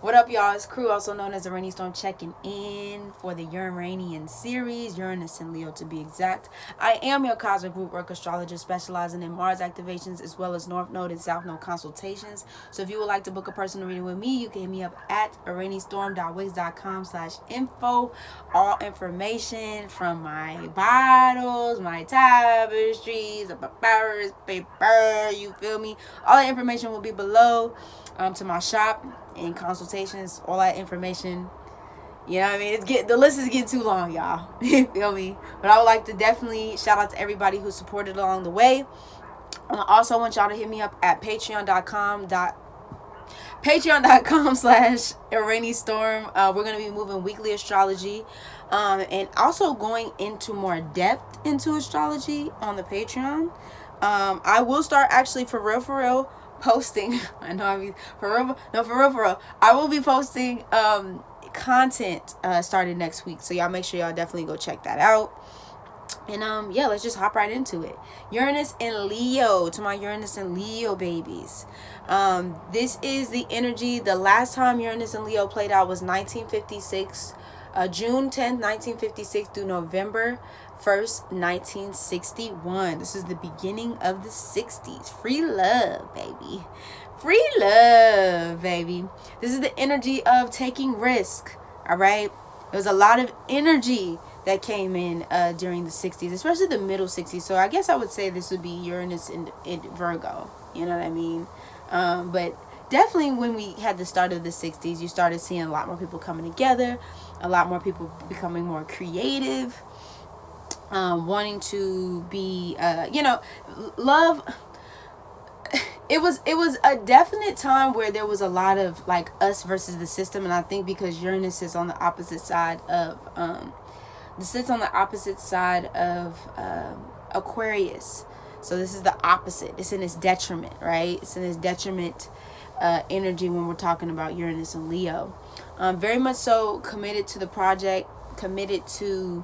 What up, y'all? It's Crew, also known as Araneae Storm, checking in for the Uranian series, Uranus and Leo to be exact. I am your Cosmic Rootwork astrologist specializing in Mars activations as well as North Node and South Node consultations. So if you would like to book a personal reading with me, you can hit me up at araneastorm.wix.com/info. All information from my bottles, my tapestries, the Papyrus paper, you feel me? All that information will be below. To my shop and consultations, all that information. You know what I mean? The list is getting too long, y'all. You feel me? But I would like to definitely shout out to everybody who supported along the way. I also want y'all to hit me up at patreon.com/Araneae Storm. We're going to be moving weekly astrology and also going into more depth into astrology on the Patreon. I will start actually for real posting. I know I mean for real. I will be posting content starting next week. So y'all make sure y'all definitely go check that out. And yeah, let's just hop right into it. Uranus and Leo, to my Uranus and Leo babies. This is the energy. The last time Uranus and Leo played out was 1956, June 10th, 1956 through November 1st, 1961. This is the beginning of the 60s. Free love, baby. Free love, baby. This is the energy of taking risk. All right. There was a lot of energy that came in during the 60s, especially the middle 60s. So I guess I would say this would be Uranus in Virgo. You know what I mean? But definitely when we had the start of the 60s, you started seeing a lot more people coming together, a lot more people becoming more creative, wanting to be, love. It was a definite time where there was a lot of like us versus the system. And I think because Uranus is on the opposite side of, Aquarius. So this is the opposite. It's in its detriment, right? It's in its detriment energy when we're talking about Uranus and Leo. Very much so committed to the project, committed to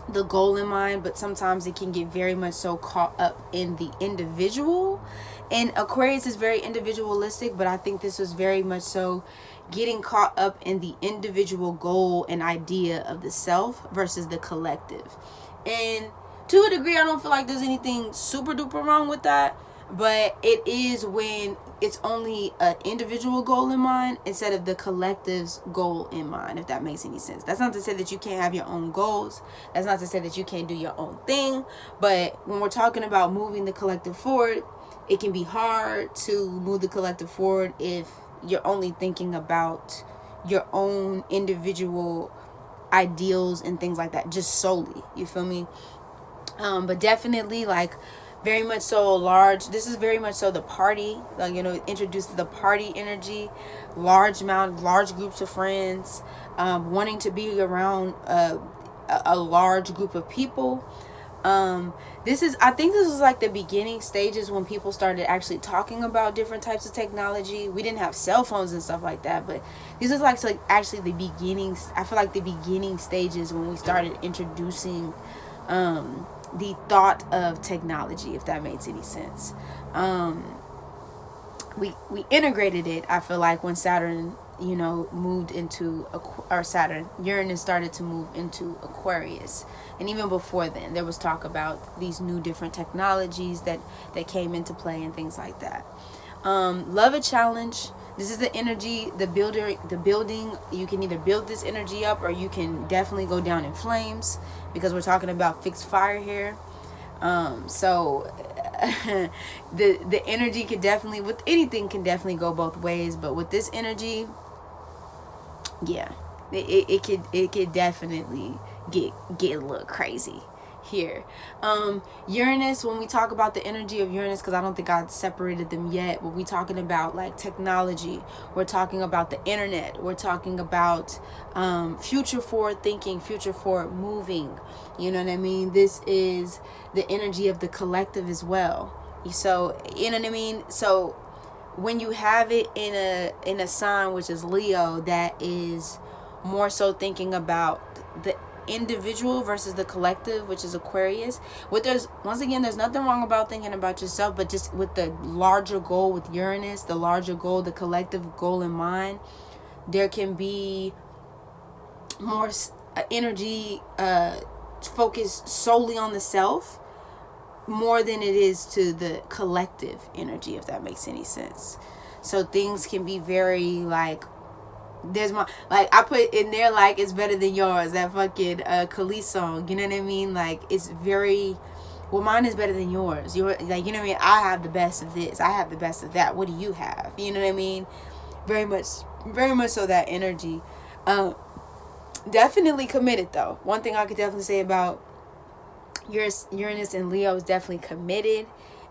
the goal in mind, but sometimes it can get very much so caught up in the individual. And Aquarius is very individualistic, but I think this was very much so getting caught up in the individual goal and idea of the self versus the collective. And to a degree, I don't feel like there's anything super duper wrong with that, but it is when it's only an individual goal in mind instead of the collective's goal in mind, if that makes any sense. That's not to say that you can't have your own goals. That's not to say that you can't do your own thing. But when we're talking about moving the collective forward, it can be hard to move the collective forward if you're only thinking about your own individual ideals and things like that, just solely. You feel me? But definitely like very much so large. This is very much so the party, introduced to the party energy, large groups of friends, wanting to be around a large group of people. I think this was like the beginning stages when people started actually talking about different types of technology. We didn't have cell phones and stuff like that, but this is like actually the beginnings. I feel like the beginning stages when we started introducing the thought of technology, if that makes any sense. We integrated it, I feel like, when Saturn, moved into, Uranus started to move into Aquarius. And even before then, there was talk about these new different technologies that came into play and things like that. Love a challenge. This is the energy, the building. You can either build this energy up or you can definitely go down in flames, because we're talking about fixed fire here. So the energy could definitely, with anything, can definitely go both ways. But with this energy, yeah, it could definitely get a little crazy here. Uranus, when we talk about the energy of Uranus, because I don't think I separated them yet, but we're talking about like technology, we're talking about the internet, we're talking about future forward thinking, future forward moving, you know what I mean? This is the energy of the collective as well. So you know what I mean? So when you have it in a sign which is Leo, that is more so thinking about individual versus the collective, which is Aquarius. There's nothing wrong about thinking about yourself, but just with the larger goal, with Uranus, the larger goal, the collective goal in mind, there can be more energy focused solely on the self more than it is to the collective energy, if that makes any sense. So things can be very like, I put in there like it's better than yours, that fucking Khalees song, you know what I mean? Like, it's very, well, mine is better than yours. You're like, you know what I mean? I have the best of this, I have the best of that. What do you have? You know what I mean? Very much so that energy. Definitely committed though. One thing I could definitely say about Uranus and Leo is definitely committed.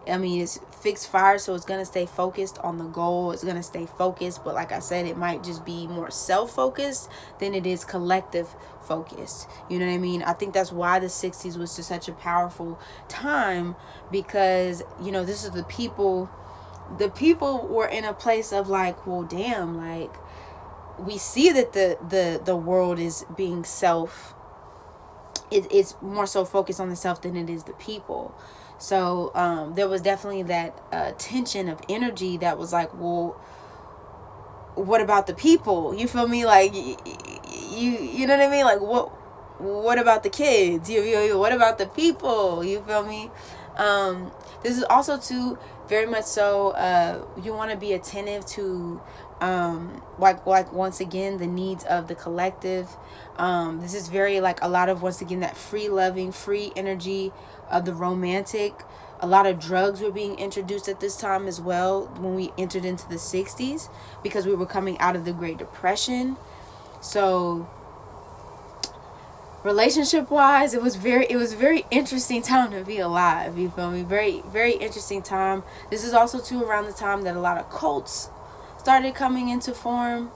I mean, it's fixed fire, so it's going to stay focused on the goal. It's going to stay focused, but like I said, it might just be more self-focused than it is collective focused. You know what I mean? I think that's why the 60s was just such a powerful time, because, you know, this is the people were in a place of like, well, damn, like, we see that the world is being it's more so focused on the self than it is the people. So there was definitely that tension of energy that was like, well, what about the people? You feel me? Like, you know what I mean? Like, what about the kids? What about the people? You feel me? This is also too very much so you want to be attentive to like once again the needs of the collective. This is very like a lot of, once again, that free loving, free energy of the romantic. A lot of drugs were being introduced at this time as well when we entered into the 60s, because we were coming out of the Great Depression. So relationship wise, it was very interesting time to be alive. You feel me? Very, very interesting time. This is also too around the time that a lot of cults started coming into form.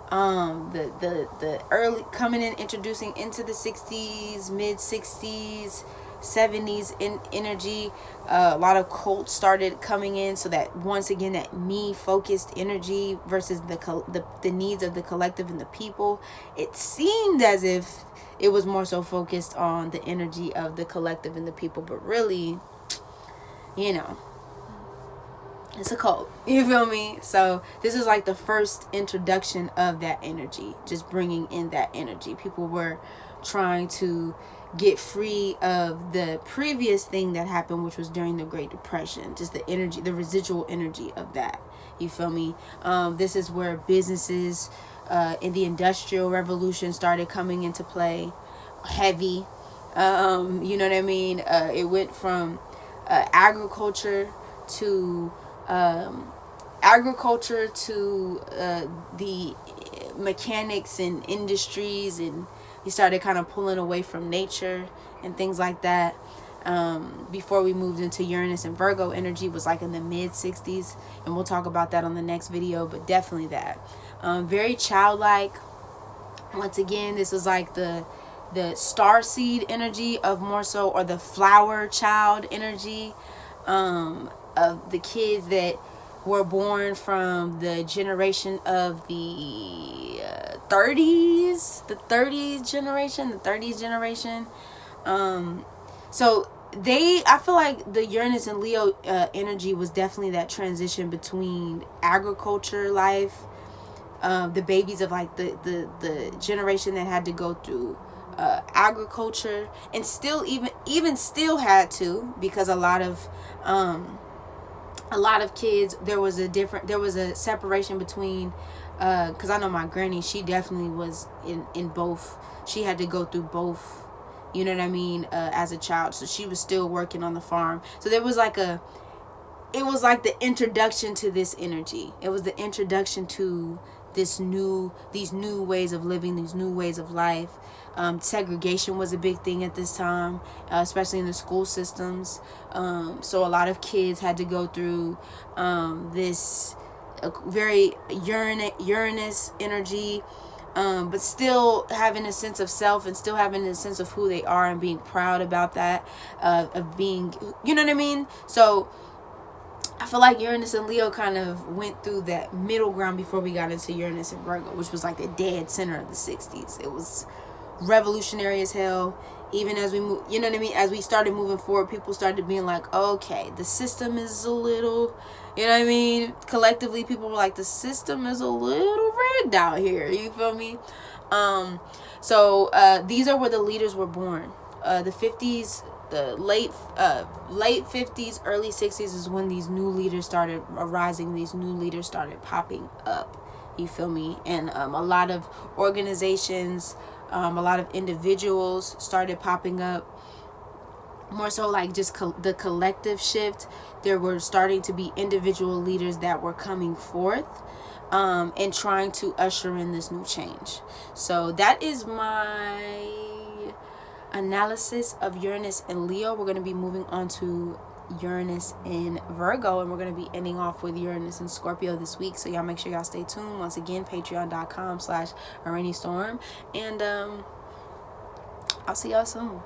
The early coming in, introducing into the 60s, mid 60s, 70s in energy. A lot of cults started coming in, so that once again, that me focused energy versus the needs of the collective and the people. It seemed as if it was more so focused on the energy of the collective and the people, but really, you know, it's a cult. You feel me? So this is like the first introduction of that energy, just bringing in that energy. People were trying to get free of the previous thing that happened, which was during the Great Depression, just the energy, the residual energy of that. You feel me? This is where businesses in the Industrial Revolution started coming into play heavy. You know what I mean? It went from agriculture to the mechanics and industries, and he started kind of pulling away from nature and things like that. Before we moved into Uranus and Virgo energy was like in the mid 60s, and we'll talk about that on the next video, but definitely that. Very childlike. Once again, this was like the star seed energy of more so, or the flower child energy of the kids that were born from the generation of the 30s, the 30s generation. So I feel like the Uranus and Leo energy was definitely that transition between agriculture life, the babies of like the generation that had to go through agriculture, and still even still had to, because a lot of kids, there was a separation between, because I know my granny, she definitely was in both. She had to go through both, you know what I mean, as a child. So she was still working on the farm. So there was like it was like the introduction to this energy. It was the introduction to these new ways of living, these new ways of life. Segregation was a big thing at this time, especially in the school systems. So a lot of kids had to go through this very Uranus energy, but still having a sense of self, and still having a sense of who they are, and being proud about that, of being, you know what I mean? So I feel like Uranus and Leo kind of went through that middle ground before we got into Uranus and Virgo, which was like the dead center of the 60s. It was revolutionary as hell. Even as we move, you know what I mean, as we started moving forward, people started being like, okay, the system is a little, you know what I mean, collectively people were like, the system is a little rigged out here, you feel me? So these are where the leaders were born. The 50s, the late 50s, early 60s is when these new leaders started arising, these new leaders started popping up, you feel me? And a lot of organizations, a lot of individuals started popping up. More so like just the collective shift. There were starting to be individual leaders that were coming forth and trying to usher in this new change. So that is my analysis of Uranus and Leo. We're going to be moving on to Uranus in Virgo, and we're going to be ending off with Uranus and Scorpio this week. So y'all make sure y'all stay tuned. Once again, patreon.com/Araneae Storm, and I'll see y'all soon.